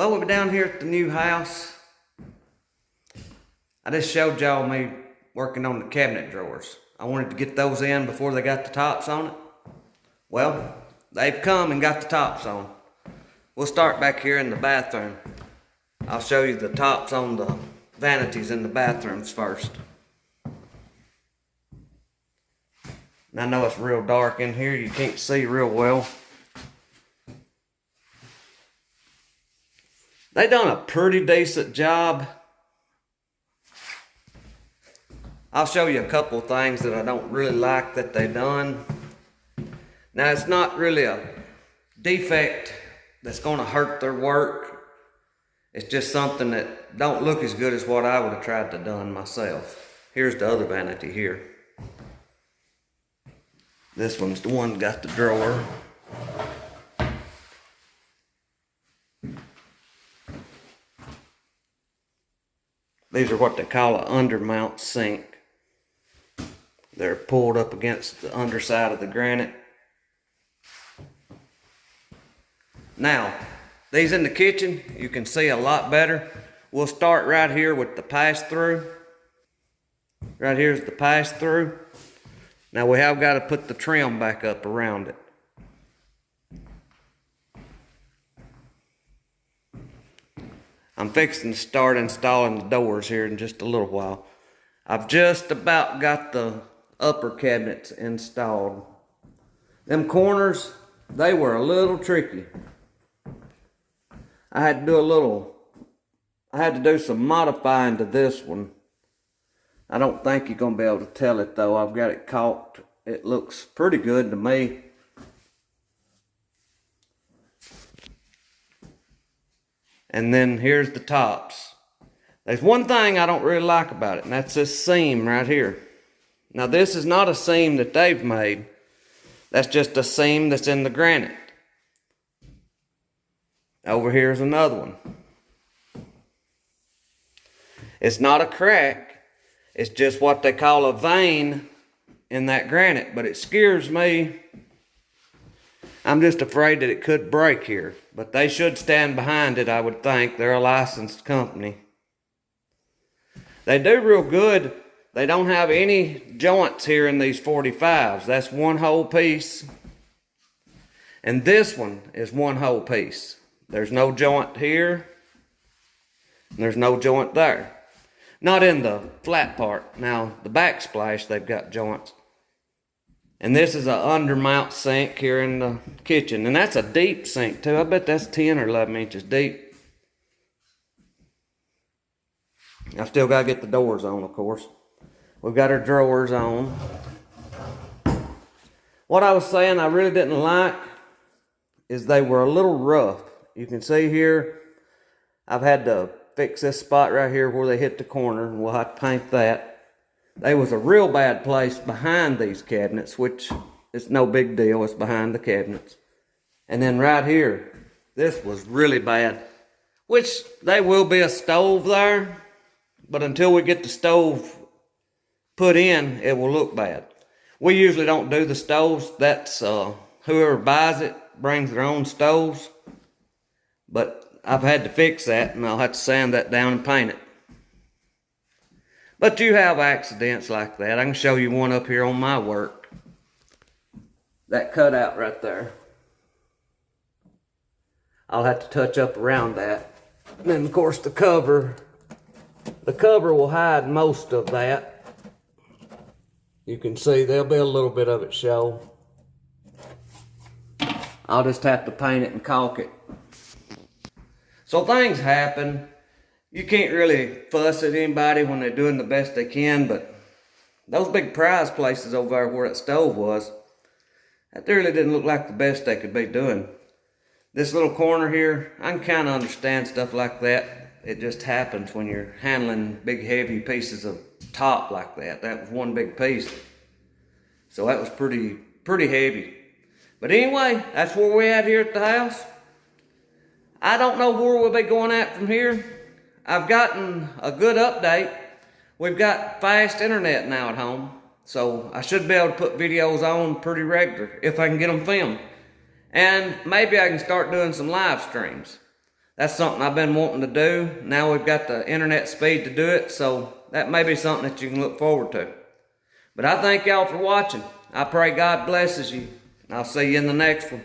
Well, we're down here at the new house. I just showed y'all me working on the cabinet drawers. I wanted to get those in before they got the tops on it. Well, they've come and got the tops on. We'll start back here in the bathroom. I'll show you the tops on the vanities in the bathrooms first. And I know it's real dark in here, you can't see real well. They done a pretty decent job. I'll show you a couple of things that I don't really like that they done. Now, it's not really a defect that's gonna hurt their work. It's just something that don't look as good as what I would have tried to done myself. Here's the other vanity here. This one's the one that got the drawer. These are what they call an undermount sink. They're pulled up against the underside of the granite. Now, these in the kitchen, you can see a lot better. We'll start right here with the pass-through. Right here's the pass-through. Now we have got to put the trim back up around it. I'm fixing to start installing the doors here in just a little while. I've just about got the upper cabinets installed. Them corners, they were a little tricky. I had to do some modifying to this one. I don't think you're gonna be able to tell it though. I've got it caulked. It looks pretty good to me. And then here's the tops. There's one thing I don't really like about it, and that's this seam right here. Now this is not a seam that they've made. That's just a seam that's in the granite. Over here's another one. It's not a crack. It's just what they call a vein in that granite, but it scares me. I'm just afraid that it could break here, but they should stand behind it, I would think. They're a licensed company. They do real good. They don't have any joints here in these 45s. That's one whole piece. And this one is one whole piece. There's no joint here. And there's no joint there. Not in the flat part. Now, the backsplash, they've got joints. And this is an undermount sink here in the kitchen. And that's a deep sink too. I bet that's 10 or 11 inches deep. I still got to get the doors on, of course. We've got our drawers on. What I was saying I really didn't like is they were a little rough. You can see here, I've had to fix this spot right here where they hit the corner, and we'll have to paint that. There was a real bad place behind these cabinets, which is no big deal, it's behind the cabinets. And then right here, this was really bad, which there will be a stove there, but until we get the stove put in, it will look bad. We usually don't do the stoves. That's whoever buys it brings their own stoves. But I've had to fix that, and I'll have to sand that down and paint it. But you have accidents like that. I can show you one up here on my work. That cutout right there. I'll have to touch up around that. And then of course the cover will hide most of that. You can see there'll be a little bit of it show. I'll just have to paint it and caulk it. So things happen. You can't really fuss at anybody when they're doing the best they can, but those big prize places over there where that stove was, that really didn't look like the best they could be doing. This little corner here, I can kind of understand stuff like that. It just happens when you're handling big heavy pieces of top like that. That was one big piece. So that was pretty heavy. But anyway, that's where we're at here at the house. I don't know where we'll be going at from here. I've gotten a good update. We've got fast internet now at home, so I should be able to put videos on pretty regular if I can get them filmed. And maybe I can start doing some live streams. That's something I've been wanting to do. Now we've got the internet speed to do it, so that may be something that you can look forward to. But I thank y'all for watching. I pray God blesses you, and I'll see you in the next one.